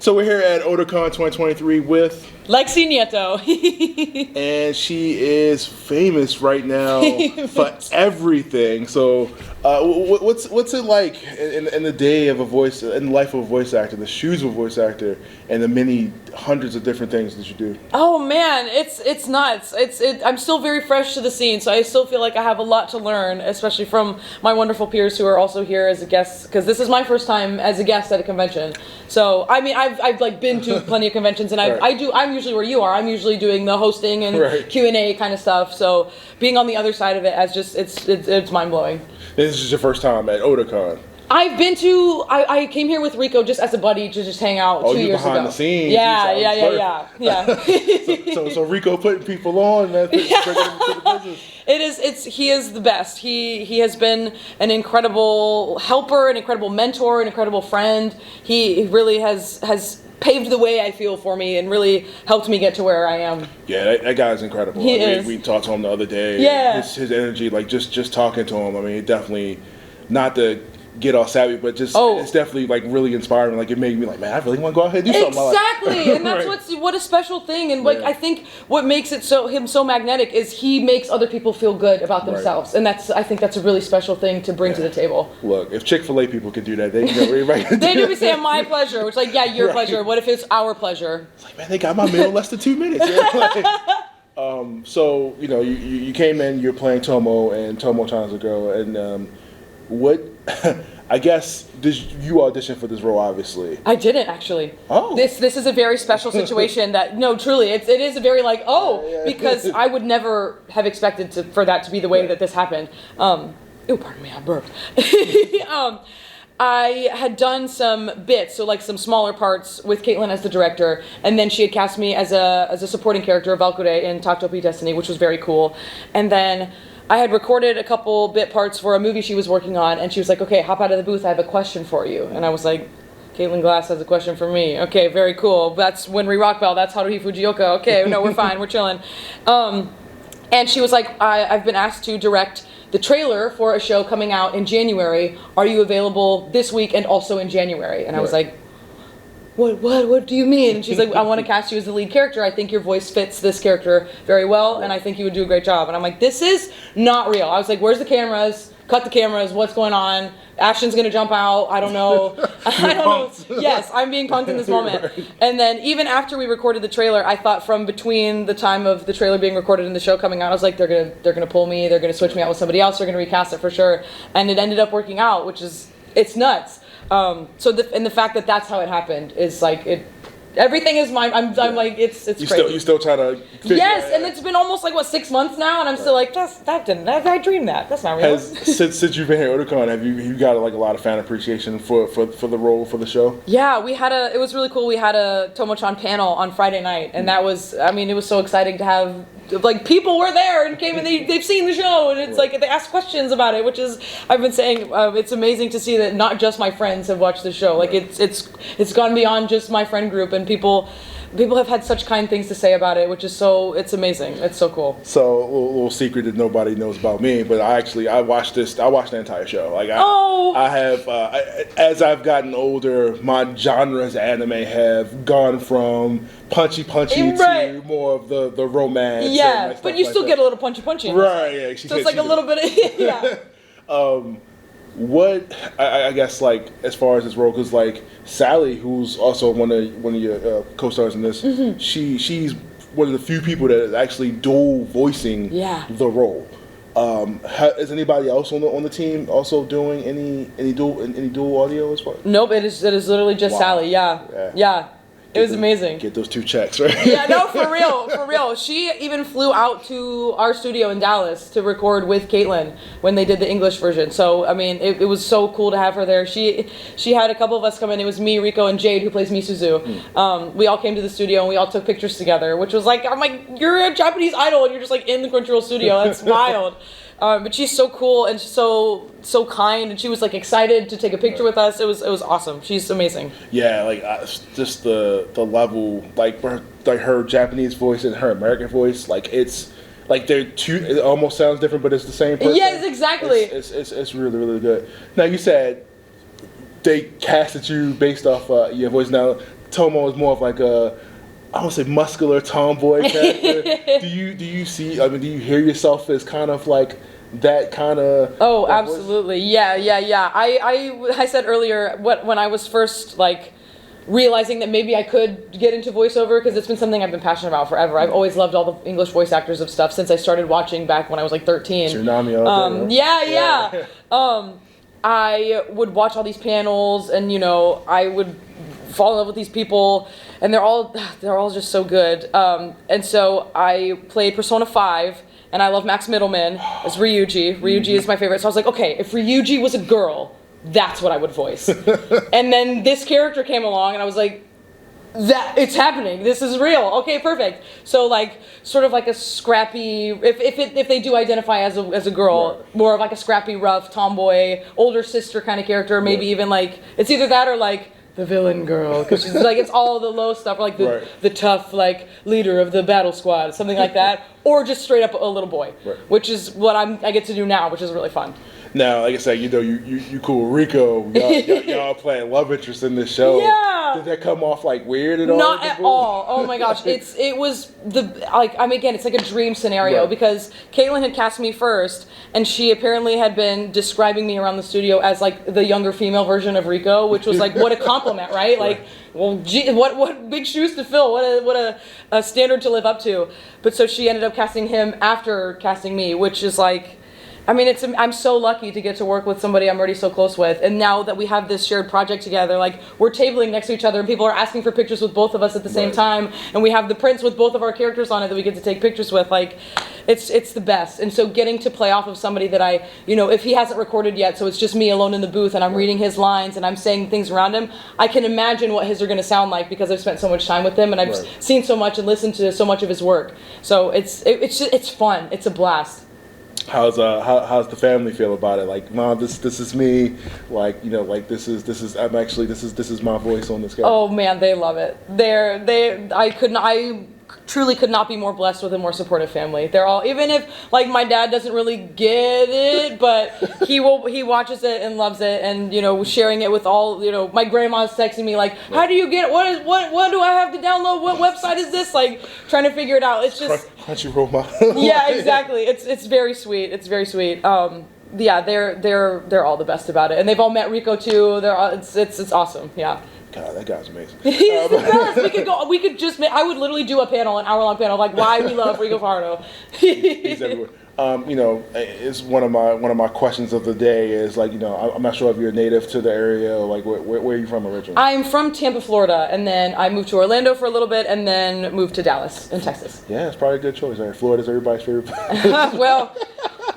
So we're here at Otakon 2023 with Lexi Nieto. and she is famous right now for everything. So what's it like in the day of a voice, in the life of a voice actor, the shoes of a voice actor, and the many hundreds of different things that you do? Oh man, it's nuts. I'm still very fresh to the scene, so I still feel like I have a lot to learn, especially from my wonderful peers who are also here as a guest, because this is my first time as a guest at a convention. So I mean, I've like been to plenty of conventions, and I'm usually where you are. I'm usually doing the hosting and Q&A kind of stuff. So being on the other side of it, as just it's mind blowing. This is your first time at Otakon. I've been to. I came here with Rico just as a buddy to just hang out 2 years ago. Behind the scenes. Yeah. So Rico putting people on, man. Bringing them to the business. He is the best. He has been an incredible helper, an incredible mentor, an incredible friend. He really has paved the way, I feel, for me, and really helped me get to where I am. Yeah, that guy's incredible. He is. We talked to him the other day. Yeah. His energy, like just talking to him. I mean, it definitely, not to get all savvy, but just it's definitely like really inspiring. Like it made me like, man, I really want to go out here and do something. Exactly, and that's what a special thing. And like I think what makes it him so magnetic is he makes other people feel good about themselves, and I think that's a really special thing to bring to the table. Look, if Chick-fil-A people can do that, they can everybody. They do be saying my pleasure, which like your pleasure. What if it's our pleasure? It's like, man, they got my meal in less than 2 minutes. So you came in, you're playing Tomo, and Tomo-chan's a girl, and what? I guess did you audition for this role? Obviously, I didn't actually. Oh, this is a very special situation. Truly, it is a very because I would never have expected for that to be the way that this happened. Pardon me, I burped. I had done some bits, so like some smaller parts with Caitlin as the director, and then she had cast me as a supporting character, Valkyrie, in Taktopi Destiny, which was very cool. And then I had recorded a couple bit parts for a movie she was working on, and she was like, okay, hop out of the booth, I have a question for you. And I was like, Caitlin Glass has a question for me. Okay, very cool. That's Winry Rockbell, that's Haruhi Fujioka. Okay, no, we're fine, we're chilling. And she was like, I've been asked to direct the trailer for a show coming out in January. Are you available this week and also in January? And I was like, what do you mean? And she's like, I want to cast you as the lead character. I think your voice fits this character very well, and I think you would do a great job. And I'm like, this is not real. I was like, where's the cameras? Cut the cameras. What's going on? Ashton's going to jump out. I don't know. I don't know. Yes, I'm being punked in this moment. Right. And then even after we recorded the trailer, I thought from between the time of the trailer being recorded and the show coming out, I was like, they're gonna pull me. They're going to switch me out with somebody else. They're going to recast it for sure. And it ended up working out, which is, it's nuts. The fact that that's how it happened is like it. Everything is mine. I'm like it's crazy. You still trying to. Yes, and it's been almost like 6 months now, and I'm still like I dreamed that. That's not real. Since you've been here at Otakon, have you got like a lot of fan appreciation for the role for the show? Yeah, it was really cool. We had a Tomo-chan panel on Friday night, and that was, I mean, it was so exciting to have. Like people were there and came and they've seen the show, and it's like they asked questions about it, which is, I've been saying, it's amazing to see that not just my friends have watched the show. Like it's gone beyond just my friend group, and people have had such kind things to say about it, which is it's amazing. It's so cool. So a little secret that nobody knows about me, but I watched the entire show. Like I have as I've gotten older, my genres of anime have gone from punchy to more of the romance. Yeah, but you still get a little punchy. Right, yeah. So it's like a little bit of, yeah. What I guess, like, as far as this role, because like Sally, who's also one of your co-stars in this, she's one of the few people that is actually dual voicing the role. Is anybody else on the team also doing any dual audio as well? Nope, it is literally just Sally. Yeah. It was amazing. Get those 2 checks, right? Yeah, no, for real. She even flew out to our studio in Dallas to record with Caitlin when they did the English version. So, I mean, it was so cool to have her there. She had a couple of us come in. It was me, Rico, and Jade, who plays Misuzu. We all came to the studio, and we all took pictures together, which was like, I'm like, you're a Japanese idol, and you're just like in the Crunchyroll studio. That's wild. But she's so cool and so kind, and she was like excited to take a picture with us. It was awesome. She's amazing. Yeah, like just the level, like her Japanese voice and her American voice, like it's like they're two. It almost sounds different, but it's the same person. Yes, exactly. It's really, really good. Now you said they casted you based off your voice. Now Tomo is more of like a, I don't say muscular tomboy character. do you see? I mean, do you hear yourself as kind of like that kind of? Oh, absolutely. Yeah. I said earlier when I was first like realizing that maybe I could get into voiceover, because it's been something I've been passionate about forever. I've always loved all the English voice actors of stuff since I started watching back when I was like 13. Tsunami all day, yeah. I would watch all these panels, and I would fall in love with these people, and they're all just so good. And so I played Persona 5, and I love Max Middleman as Ryuji. Ryuji is my favorite. So I was like, okay, if Ryuji was a girl, that's what I would voice. And then this character came along, and I was like, it's happening. This is real. Okay, perfect. So like, sort of like a scrappy, if they do identify as a girl, right, more of like a scrappy, rough, tomboy, older sister kind of character. Maybe even like, it's either that or like the villain girl, because she's like, it's all the low stuff, or like the tough like leader of the battle squad, something like that, or just straight up a little boy, which is what I get to do now, which is really fun. Now, like I said, you cool Rico. Y'all playing love interest in this show. Yeah. Did that come off like weird at all? Not at all. Oh my gosh, it was again, it's like a dream scenario, because Caitlin had cast me first, and she apparently had been describing me around the studio as like the younger female version of Rico, which was like, what a compliment, right? Like, well, gee, what big shoes to fill. What a standard to live up to. But so she ended up casting him after casting me, which is like, I mean, I'm so lucky to get to work with somebody I'm already so close with. And now that we have this shared project together, like, we're tabling next to each other, and people are asking for pictures with both of us at the same time, and we have the prints with both of our characters on it that we get to take pictures with. Like, it's the best. And so getting to play off of somebody that I, if he hasn't recorded yet, so it's just me alone in the booth, and I'm reading his lines, and I'm saying things around him, I can imagine what his are going to sound like, because I've spent so much time with him, and I've seen so much and listened to so much of his work. So it's fun. It's a blast. How's the family feel about it? Like, Mom, this is me. Like, this is my voice on this guy. Oh man, they love it. I truly could not be more blessed with a more supportive family. They're all, even if like my dad doesn't really get it, but he watches it and loves it, and sharing it with all, my grandma's texting me like, how do you get it? What do I have to download? What website is this? Like, trying to figure it out. It's just Crunchyroll. Yeah, exactly. It's very sweet. It's very sweet. Yeah, they're all the best about it, and they've all met Rico too. It's awesome. Yeah. God, that guy's amazing. He's the best. We could just I would literally do an hour-long panel, like why we love Rico Fajardo. He's everywhere. It's one of my questions of the day is like, I'm not sure if you're native to the area, or like where are you from originally? I'm from Tampa, Florida, and then I moved to Orlando for a little bit, and then moved to Dallas in Texas. Yeah, it's probably a good choice. Right? Florida's everybody's favorite. Well,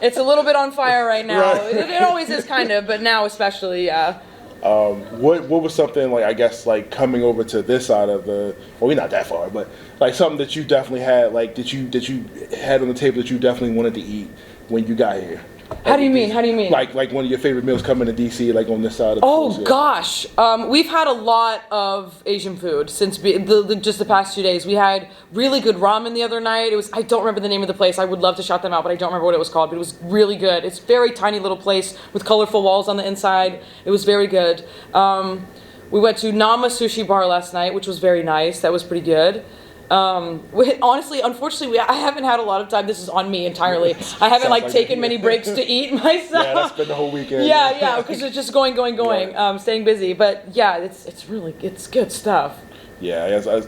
it's a little bit on fire right now. Right. It always is kind of, but now especially, yeah. What was something like, I guess, like coming over to this side of we're not that far, but like something that you definitely had, like that you had on the table that you definitely wanted to eat when you got here? How do you mean? Like one of your favorite meals coming to DC, like on this side of the Oh gosh, we've had a lot of Asian food since just the past 2 days. We had really good ramen the other night. I don't remember the name of the place. I would love to shout them out, but I don't remember what it was called. But it was really good. It's a very tiny little place with colorful walls on the inside. It was very good. We went to Nama Sushi Bar last night, which was very nice. That was pretty good. Unfortunately, I haven't had a lot of time. This is on me entirely. I haven't taken many breaks to eat myself. Yeah, that's been the whole weekend. Yeah, because it's just going, Right. Staying busy. But yeah, it's good stuff. Yeah, I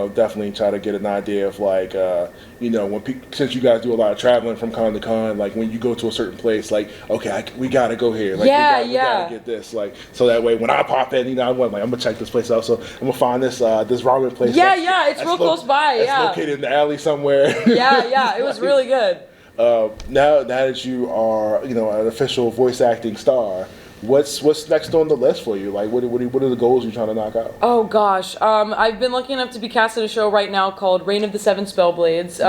definitely try to get an idea of like, since you guys do a lot of traveling from con to con, like when you go to a certain place, like, okay, we gotta go here. Like, we gotta get this. Like, so that way when I pop in, I'm gonna check this place out. So I'm gonna find this ramen place. Yeah, it's real close by. It's located in the alley somewhere. Yeah, it was really good. Now that you are, an official voice acting star, what's next on the list for you? Like, what are the goals you're trying to knock out? Oh gosh, I've been lucky enough to be cast in a show right now called Reign of the Seven Spellblades.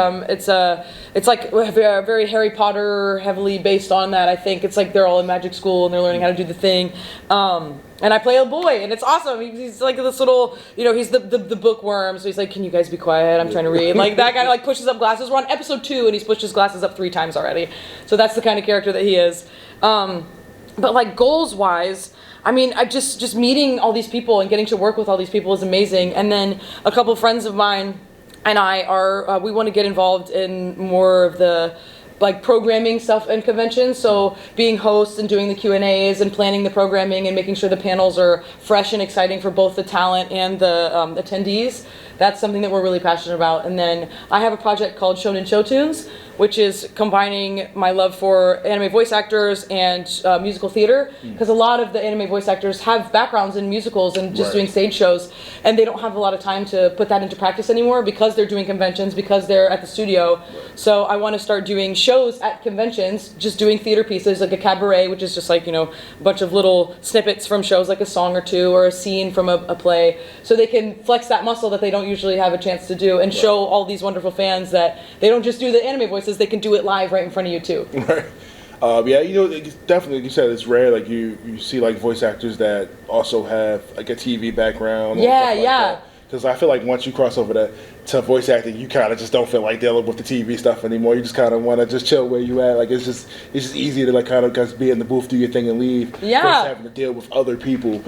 It's like very Harry Potter heavily based on that. I think it's like they're all in magic school and they're learning how to do the thing. And I play a boy, and it's awesome. He's like this little, he's the bookworm. So he's like, "Can you guys be quiet? I'm trying to read." Like that guy pushes up glasses. We're on episode 2, and he's pushed his glasses up 3 times already. So that's the kind of character that he is. But like goals wise, I mean, I just meeting all these people and getting to work with all these people is amazing. And then a couple of friends of mine and I are we want to get involved in more of the like programming stuff and conventions, so being hosts and doing the Q&As and planning the programming and making sure the panels are fresh and exciting for both the talent and the attendees. That's something that we're really passionate about. And then I have a project called Shonen Showtunes, which is combining my love for anime voice actors and musical theater, because a lot of the anime voice actors have backgrounds in musicals and just doing stage shows, and they don't have a lot of time to put that into practice anymore because they're doing conventions, because they're at the studio. So I want to start doing shows at conventions, just doing theater pieces, like a cabaret, which is just like, a bunch of little snippets from shows, like a song or two or a scene from a play, so they can flex that muscle that they don't usually have a chance to do, and show all these wonderful fans that they don't just do the anime voices, they can do it live right in front of you too. Right. Yeah, it's definitely, like you said, it's rare. Like you see like voice actors that also have like a TV background. Yeah. Because I feel like once you cross over to voice acting, you kind of just don't feel like dealing with the TV stuff anymore. You just kind of want to just chill where you at. Like it's just easy to like kind of just be in the booth, do your thing, and leave. Yeah. Versus having to deal with other people.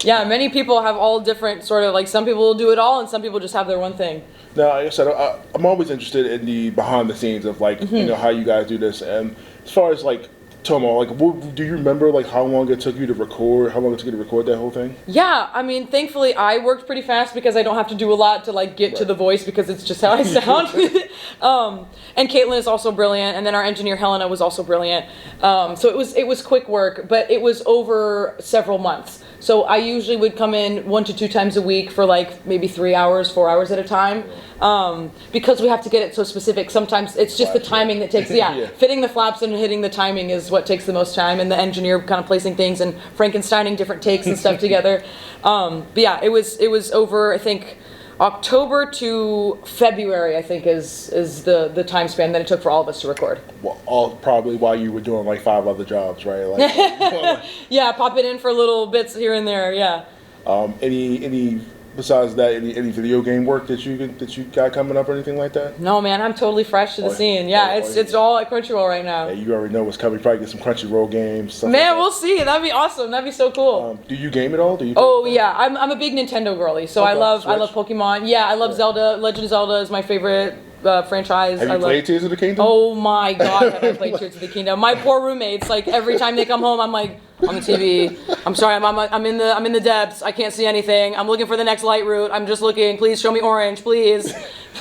Yeah, many people have all different sort of, like, some people will do it all and some people just have their one thing. Now, like I said, I'm always interested in the behind the scenes of like, how you guys do this. And as far as like Tomo, like, do you remember like how long it took you to record that whole thing? Yeah, I mean, thankfully I worked pretty fast because I don't have to do a lot to like get to the voice, because it's just how I sound. And Caitlin is also brilliant, and then our engineer Helena was also brilliant. So it was quick work, but it was over several months. So I usually would come in 1 to 2 times a week for like maybe 3 hours, 4 hours at a time. Because we have to get it so specific. Sometimes it's just the timing that takes, fitting the flaps and hitting the timing is what takes the most time, and the engineer kind of placing things and Frankensteining different takes and stuff together. But yeah, it was over, I think, October to February, I think, is the time span that it took for all of us to record. Well, probably while you were doing like 5 other jobs, right? Like, yeah, pop it in for little bits here and there, yeah. Any besides that, any video game work that you got coming up or anything like that? No, man, I'm totally fresh to the scene. Yeah, it's all at Crunchyroll right now. Yeah, you already know what's coming. You probably get some Crunchyroll games. Stuff Man, like we'll see. That'd be awesome. That'd be so cool. Do you game at all? Yeah, I'm a big Nintendo girly, so I love Pokemon. Yeah, I love Zelda. Legend of Zelda is my favorite franchise. Have you played Tears of the Kingdom? Oh my God, have I played Tears of the Kingdom? My poor roommates, like every time they come home, I'm like, on the TV. I'm sorry, I'm in the depths. I can't see anything. I'm looking for the next light route. I'm just looking. Please show me orange, please.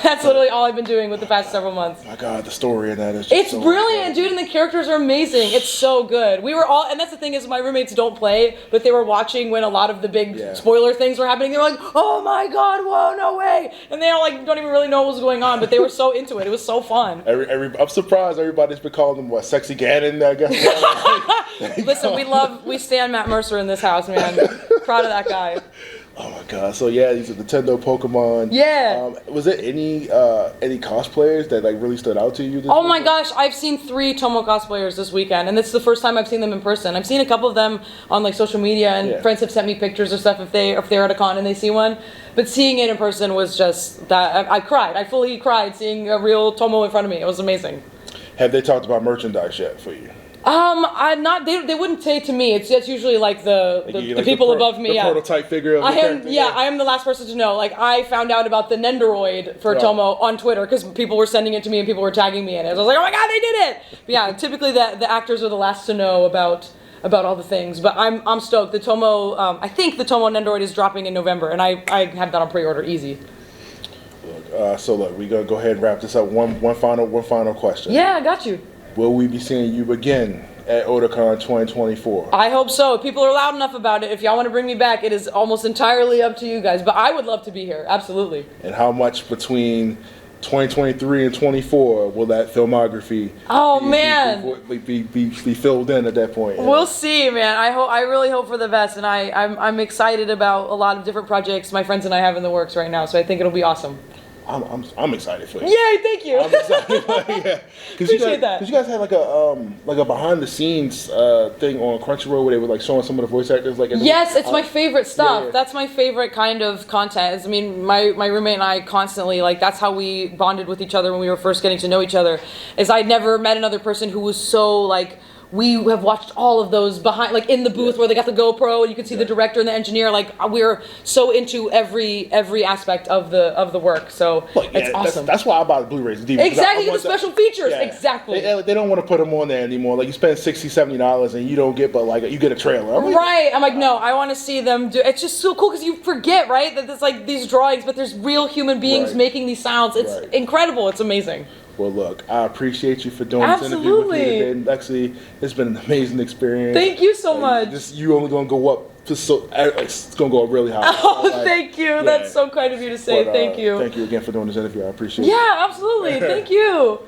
That's literally all I've been doing with the past several months. My God, the story in that is just so brilliant, dude, and the characters are amazing. It's so good. We were all, and that's the thing is, my roommates don't play, but they were watching when a lot of the big spoiler things were happening. They were like, "Oh my God, whoa, no way!" And they all like don't even really know what was going on, but they were so into it. It was so fun. I'm surprised everybody's been calling them Sexy Ganon, I guess. Listen, we stand Matt Mercer in this house, man. Proud of that guy. Oh my God! So yeah, these are Nintendo, Pokemon. Yeah. Was there any cosplayers that like really stood out to you? Oh my gosh, I've seen 3 Tomo cosplayers this weekend, and it's the first time I've seen them in person. I've seen a couple of them on like social media, and friends have sent me pictures or stuff if they're at a con and they see one. But seeing it in person was just that I cried. I fully cried seeing a real Tomo in front of me. It was amazing. Have they talked about merchandise yet for you? They wouldn't say to me. It's usually like the people above me. The prototype figure of the character. I am the last person to know. Like, I found out about the Nendoroid for Tomo on Twitter because people were sending it to me and people were tagging me in it. I was like, oh my God, they did it! But yeah, typically the actors are the last to know about all the things. But I'm stoked. The Tomo, I think the Tomo Nendoroid is dropping in November, and I have that on pre-order easy. So look, we're gonna go ahead and wrap this up. One final question. Yeah, I got you. Will we be seeing you again at Otakon 2024? I hope so. If people are loud enough about it, if y'all want to bring me back, it is almost entirely up to you guys. But I would love to be here, absolutely. And how much between 2023 and 24 will that filmography be filled in at that point? We'll see, man. I really hope for the best, and I'm excited about a lot of different projects my friends and I have in the works right now. So I think it'll be awesome. I'm excited for you. Yay! Thank you. I'm excited. Appreciate that. Because you guys had like a behind the scenes thing on Crunchyroll where they were like showing some of the voice actors. Yes, it's my favorite stuff. Yeah. That's my favorite kind of content. I mean, my roommate and I constantly, like, that's how we bonded with each other when we were first getting to know each other. Is I'd never met another person who was so like we have watched all of those behind, like in the booth where they got the GoPro and you can see the director and the engineer. Like we're so into every aspect of the work. So it's awesome. That's why I buy the Blu-rays and DVDs. Exactly, the special features. Yeah. Exactly. They don't want to put them on there anymore. Like you spend $60-$70 and you don't get, but like you get a trailer. Right. I'm like, no, I want to see them do. It's just so cool because you forget, right, that there's like these drawings, but there's real human beings making these sounds. It's incredible. It's amazing. Well, look, I appreciate you for doing this interview with me today. And Lexi, it's been an amazing experience. Thank you so much. You only gonna go up. It's gonna go up really high. Oh, thank you. Yeah. That's so kind of you to say. Thank you. Thank you again for doing this interview. I appreciate it. Yeah, absolutely. Thank you.